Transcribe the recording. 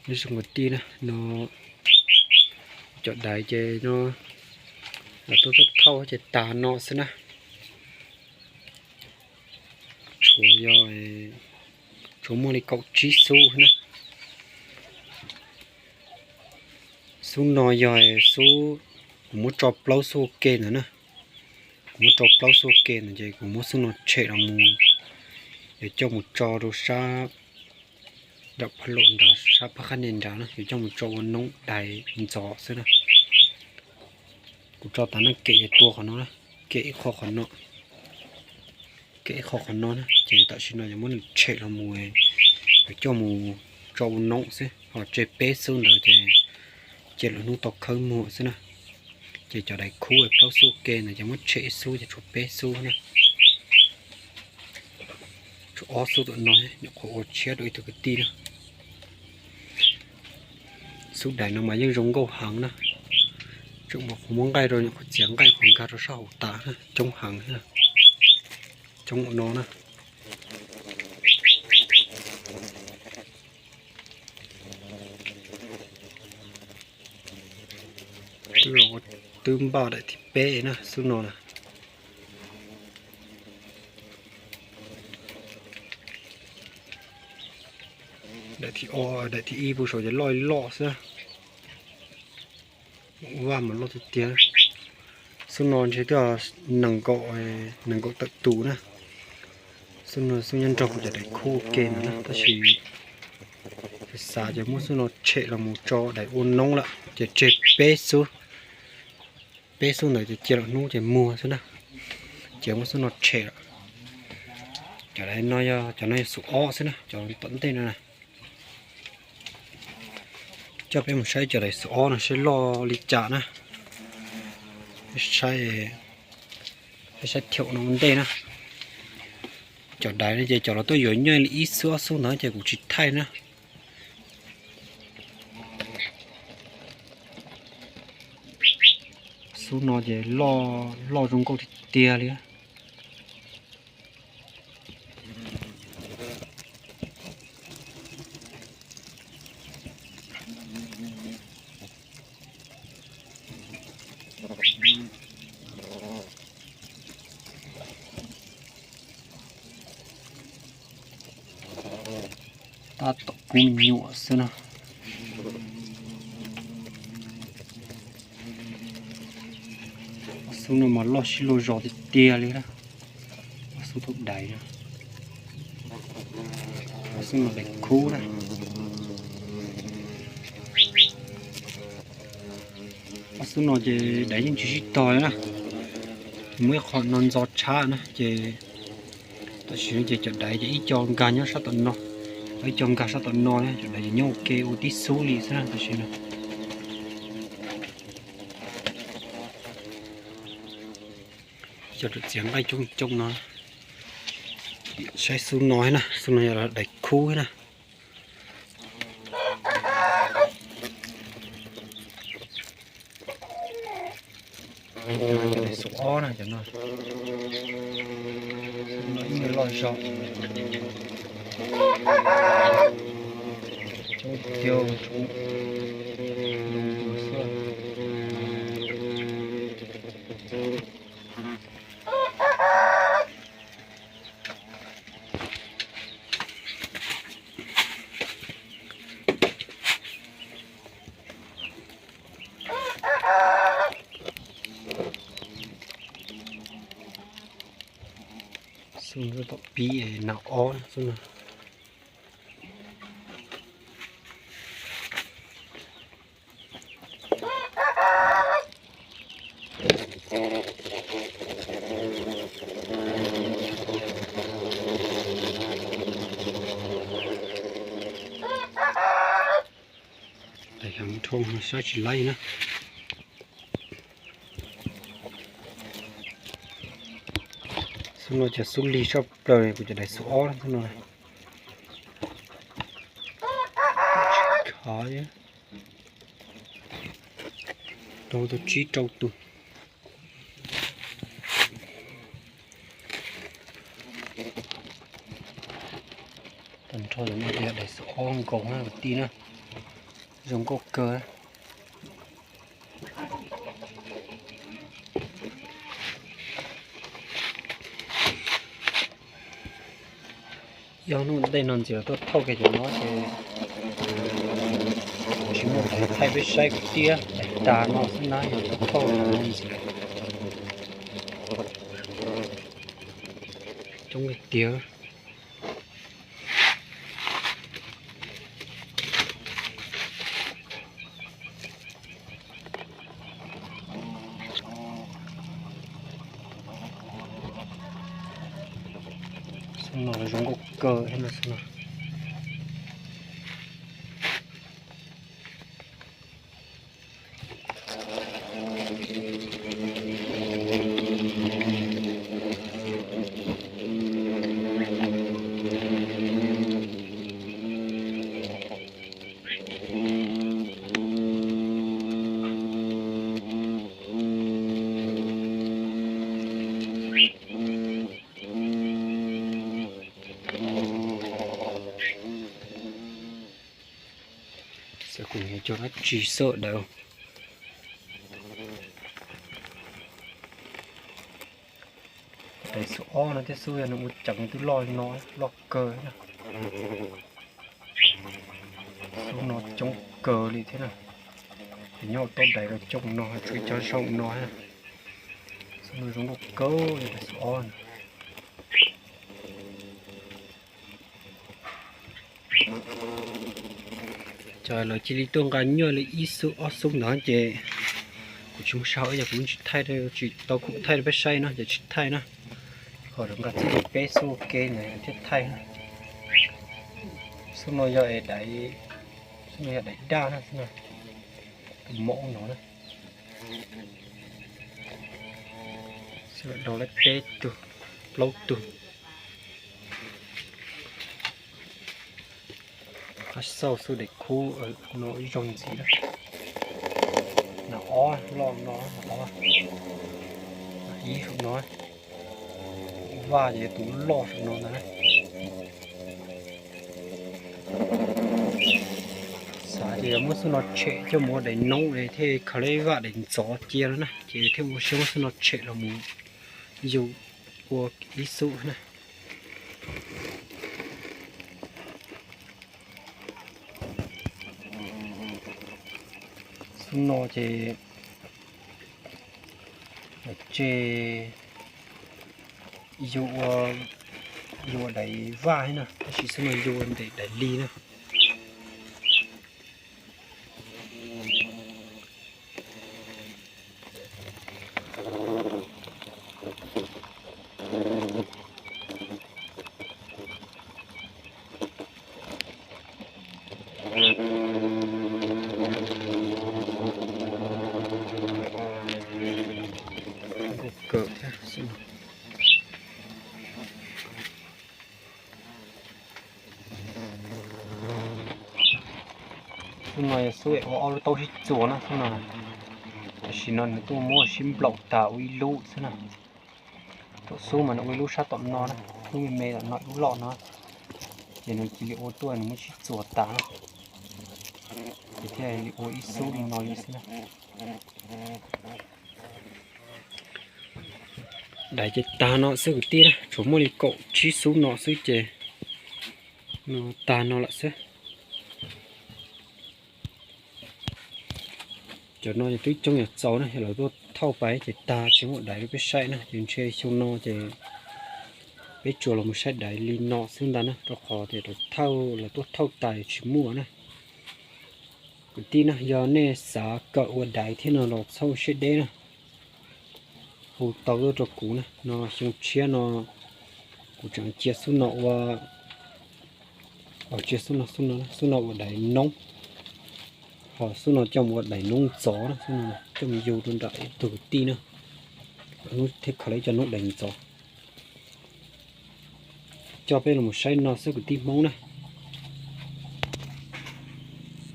Như sung một tí nè, nó chọn đáy chế nó là tốt tốt thâu chế tà nó xem nè. Chúa rồi chúa mua đi cậu trí su nè. Su nó rồi su cũng muốn cho plau su kê nữa nè. Cũng muốn cho plau su kê nữa chế cũng muốn su nó chạy là mù để cho một trò đồ xa đập phá lộn ra xa phá khá nền ra để cho một trò nóng đầy gió xem nè. Cũng cho ta nó kệ tua của nó nè, kệ kho của nó. Kệ kho của nó nè, chế tạo xin nó muốn chạy là mù để cho mù trò nóng xem. Hoặc chế bế xuống rồi chế là nó tộc khơi mùa xem nè. Chế cho đầy khu ở plau su kê này cho muốn chạy su cho chụp bế su nè. Chú ó su tụi nó nhọc khổ chết đôi từ cái tí nè. Su đáy nó mà như giống gấu hàng nè. Chúng mà không muốn gai rồi nhọc chén gai khoảng cả rồi sao tả nè. Trong hàng nè. Trong nó nè. Rồi tươm bao đại thì bế nè. Su nó nè. Đại thì y bù sổ cho lòi lọ ra và một lọ thì tiếng xong nó chế cho nằng cọ tận tủ nè xong nhân trọc để đại khu kê nè ta chỉ phải xả cho muốn xong nó chạy là một trò đại ôn nông lại để chạy bế xuống này thì chia là nụ để mua xuống nè chỉ muốn xong nó chạy lại cho đây nói cho nó sụp o xuống nè cho tận tên này cho bé một sai trở lại số nó sẽ lo lịch trả nè sai thiệu nó vấn đề nè cho đáy này cho nó tôi nhớ là ít sữa xuống nó chỉ cũng chỉ thay nè xuống nó chỉ lo trong câu thì tia đi ta tập cùng nhựa xem nào xuống nó mà lo xí lo giò thì tia đi đó xuống thuốc đáy đó xuống nó đánh khú đó xuống nó chỉ đáy những chữ to nè mới còn non giọt chả nè chỉ ta sử dụng chỉ đáy chỉ cho gà nhá sát tận nó ở trong cả sát tận nó này để nhau kêu tí số lì ra ta xem nào cho được tiếng bay trong nó sai xuống nói nè xuống này là đẩy khu nè để số o này cho nó như lo sợ tiêu xuống rồi tóc bí nào ó xuống nào để hàng thôn sẽ chỉ lấy nữa xong rồi chỉ xuống ly shop rồi cũng chỉ để số ó lắm thôi khó chứ đâu tôi chỉ trâu tụi tầm thôi là để số ó không còn ha một tí nữa dùng có cơ do nó đây non chỉ tốt thâu cái chỗ nó thì chỉ một cái thay với sai của tia đá nó sẽ nói tốt thâu là gì trong cái tia nó giống có cơ hay là sao sẽ cùng cho nó chỉ sợ đâu cái số o nó cái số nó một chẳng từ lòi nó lọt cờ nhá số nó trong cờ đi thế nào thì nhau tốt đấy là trong nó chơi cho sông nó ha số nó giống một cờ thì cái số o trời là chỉ đi tuôn cả nhớ là ít số ở sông nó chị của chúng sao giờ cũng chỉ thay thôi chỉ tao cũng thay được say nó giờ chỉ thay nó khỏi được cả chỉ bé số kê này chỉ thay số nó giờ đẩy số nó đẩy đa nó thế này mẫu nó đấy số đó là bé tu lâu tu sau sự để khu ở nội dung gì đó nó ó lo nó ó ý không nói và về tủ lo nó đấy xã thì muốn số nó chạy cho mua để nông để thế khởi lấy vạ để gió chia nữa nè chỉ theo một số nó chạy là muốn dù của ý số này nó chế dụ đẩy vai nè chỉ xem là dụ để đẩy ly nè cỡ xem này suy ở tôi chỉ chùa nó thế nào chỉ nên tôi mua sim lậu tàu uy lú thế nào tôi số mà nó uy lú sát tận nó tôi mê là nó uy lọ nó chỉ nên chỉ ô tô nó mới chỉ chùa tá thì thế ô ít số đi nói như thế nào đại chế ta nó sẽ gửi tia chỗ mua đi cậu chỉ số nó sẽ chế nó ta nó lại sẽ cho nó như tí trong nhà cháu này là tôi thâu bài chế ta chỉ một đại cái sai này trên chơi chung nó chế cái chùa là một sai đại li nó xứng đáng á tôi khó thì tôi thâu là tôi thâu tài chỉ mua này gửi tia này giờ này xả cậu đại thế nào là sau sẽ đấy nè hồ tàu đó cho cũ này nó xong chia nó cũng chẳng chia xuống nọ và ở chia xuống nó đẩy nóng họ xuống nó trong một đẩy nóng gió này xuống nó trong nhiều đơn đại từ ti nữa nó thích lấy cho nó đẩy gió cho bên là một say nó sẽ của tim máu này